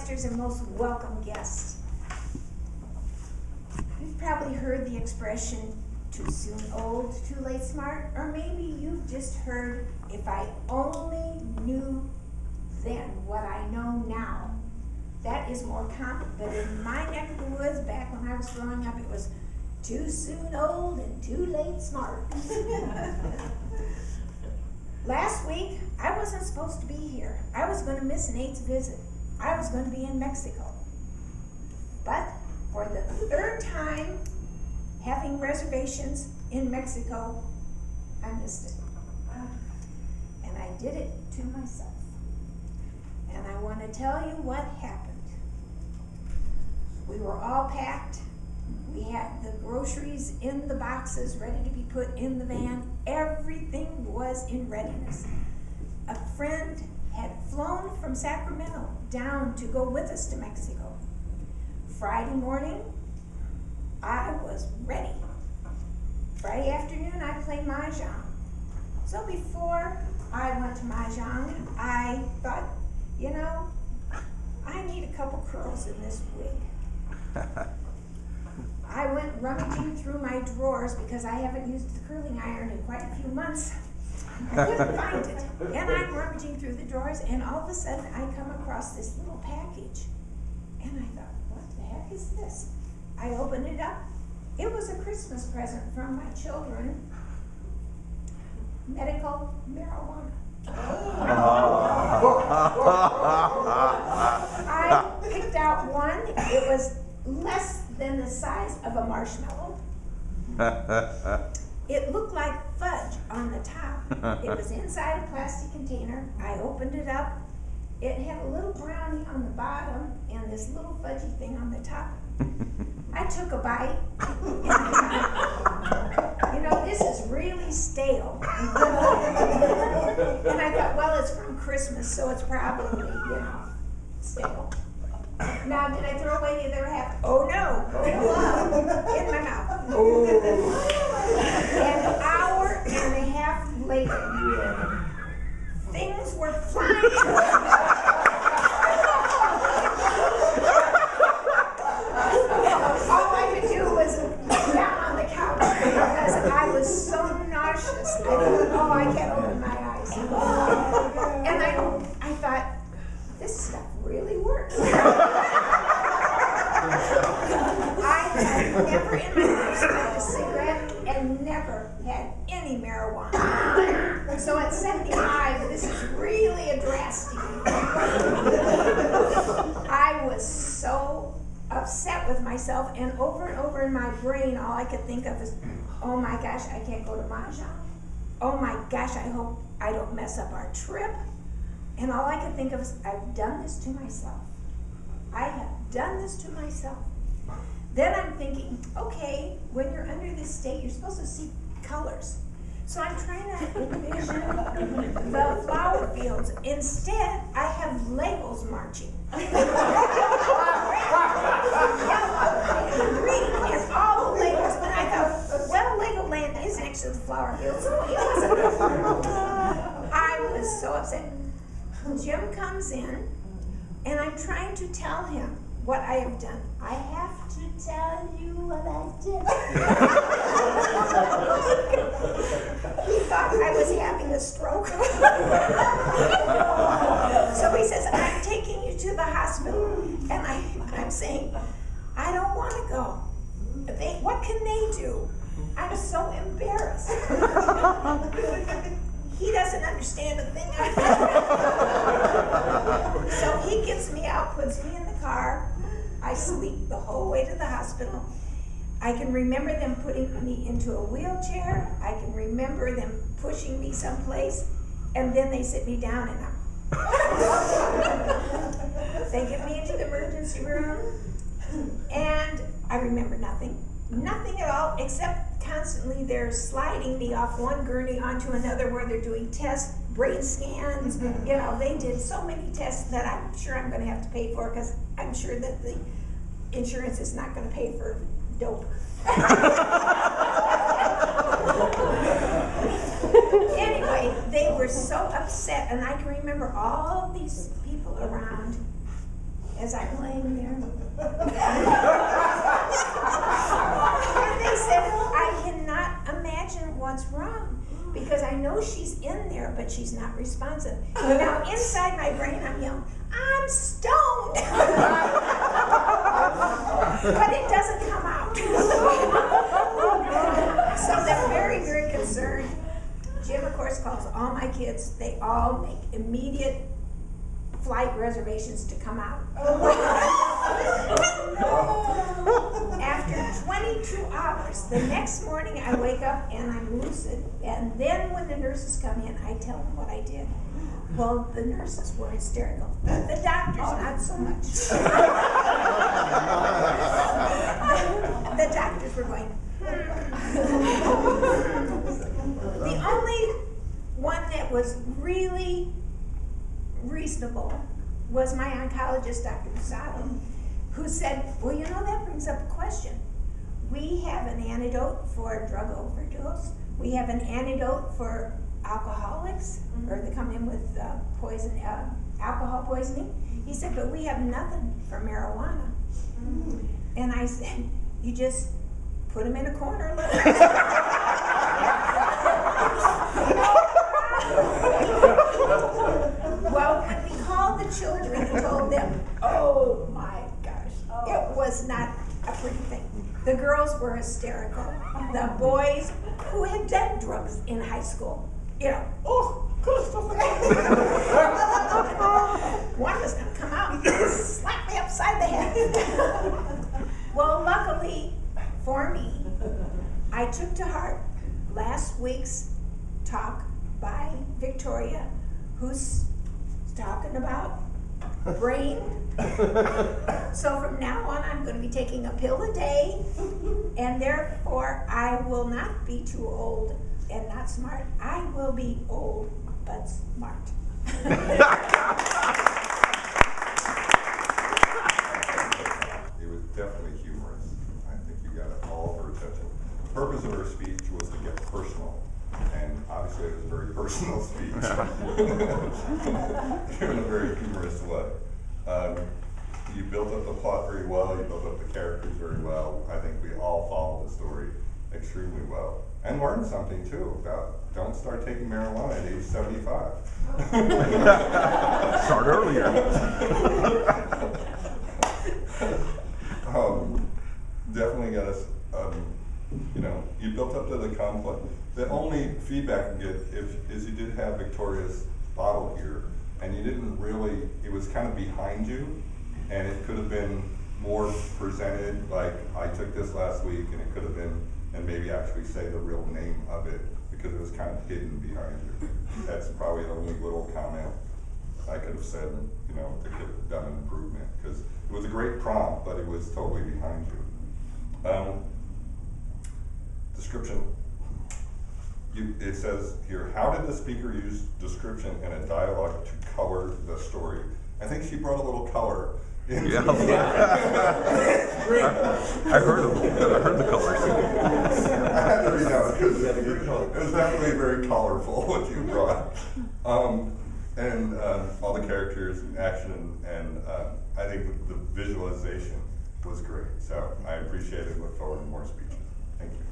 pastors and most welcome guests. You've probably heard the expression, too soon old, too late smart, or maybe you've just heard, if I only knew then what I know now. That is more common, but in my neck of the woods, back when I was growing up, it was too soon old and too late smart. Last week, I wasn't supposed to be here. I was going to miss Nate's visit. I was going to be in Mexico. But for the third time having reservations in Mexico, I missed it. And I did it to myself. And I want to tell you what happened. We were all packed. We had the groceries in the boxes ready to be put in the van. Everything was in readiness. A friend had flown from Sacramento down to go with us to Mexico. Friday morning, I was ready. Friday afternoon, I played Mahjong. So before I went to Mahjong, I thought, you know, I need a couple curls in this wig. I went rummaging through my drawers because I haven't used the curling iron in quite a few months. I couldn't find it. And I'm rummaging through the drawers, and all of a sudden I come across this little package. And I thought, what the heck is this? I opened it up. It was a Christmas present from my children. Medical marijuana. I picked out one. It was less than the size of a marshmallow. It looked like fudge on the top. It was inside a plastic container. I opened it up. It had a little brownie on the bottom and this little fudgy thing on the top. I took a bite. You know, this is really stale. And I thought, well, it's from Christmas, so it's probably, you know, stale. Now, did I throw away the other half? Oh, no. In my mouth. An hour and a half later, things were flying. All I could do was down on the couch because I was so nauseous. I thought, oh, I can't open my eyes. And I thought, this stuff really works. I had never in my life smoked a cigarette and never had any marijuana. So at 75, this is really a drastic. I was so upset with myself, and over in my brain, all I could think of is, oh my gosh, I can't go to Mahjong. Oh my gosh, I hope I don't mess up our trip. And all I could think of is, I've done this to myself. I have done this to myself. Then I'm thinking, okay, when you're under this state, you're supposed to see colors. So I'm trying to envision the flower fields. Instead, I have Legos marching. Red, yellow, green, and all the Legos. And I thought, well, Legoland is next to the flower fields. I was so upset. Jim comes in, and I'm trying to tell him what I have done. I have to tell you what I did. He thought I was having a stroke. So he says, I'm taking you to the hospital. And I'm saying, I don't want to go. What can they do? I'm so embarrassed. He doesn't understand a thing I do. So he gets me out, puts me in the car. I sleep the whole way to the hospital. I can remember them putting me into a wheelchair. I can remember them pushing me someplace, and then they sit me down and they get me into the emergency room, and I remember nothing. Nothing at all, except constantly they're sliding me off one gurney onto another where they're doing tests, brain scans. You know, they did so many tests that I'm sure I'm going to have to pay for because I'm sure that the insurance is not going to pay for dope. Anyway, they were so upset, and I can remember all these people around. as I'm laying there. And they said, I cannot imagine what's wrong, because I know she's in there, but she's not responsive. Now, inside my brain, I'm yelling, I'm stoned! But it doesn't come out. So they're very, very concerned. Jim, of course, calls all my kids. They all make immediate flight reservations to come out. After 22 hours, the next morning I wake up and I'm lucid. And then when the nurses come in, I tell them what I did. Well, the nurses were hysterical. The doctors, not so much. The doctors were going, The only one that was really reasonable was my oncologist, Dr. Posado, who said, well, you know, that brings up a question. We have an antidote for drug overdose. We have an antidote for alcoholics, or they come in with alcohol poisoning. He said, but we have nothing for marijuana. And I said, you just put them in a corner. Well, when we called the children and told them, oh my gosh, it was not a pretty thing. The girls were hysterical. The boys who had done drugs in high school, you know, one was going to come out and slap me upside the head. Well, luckily for me, I took to heart last week's talk by Victoria, who's talking about brain. So from now on, I'm going to be taking a pill a day, and therefore I will not be too old and not smart. I will be old but smart. It was definitely humorous. I think you got all of her attention. The purpose of her speech was to get personal, and obviously it was a very personal speech in a very humorous way. You built up the plot very well, you built up the characters very well. I think we all followed the story extremely well. And learned something too about don't start taking marijuana at age 75. Start earlier. Definitely got us, you know, you built up to the conflict. The only feedback you get is you did have Victoria's bottle here, and you didn't really, it was kind of behind you, and it could have been more presented, like I took this last week, and it could have been, and maybe actually say the real name of it, because it was kind of hidden behind you. That's probably the only little comment I could have said, you know, to get done an improvement, because it was a great prompt, but it was totally behind you. Description. It says here, how did the speaker use description in a dialogue to color the story? I think she brought a little color into Yeah. the I heard the colors. I had to read out because it was definitely very colorful what you brought. And all the characters and action, and I think the visualization was great. So I appreciate it. Look forward to more speeches. Thank you.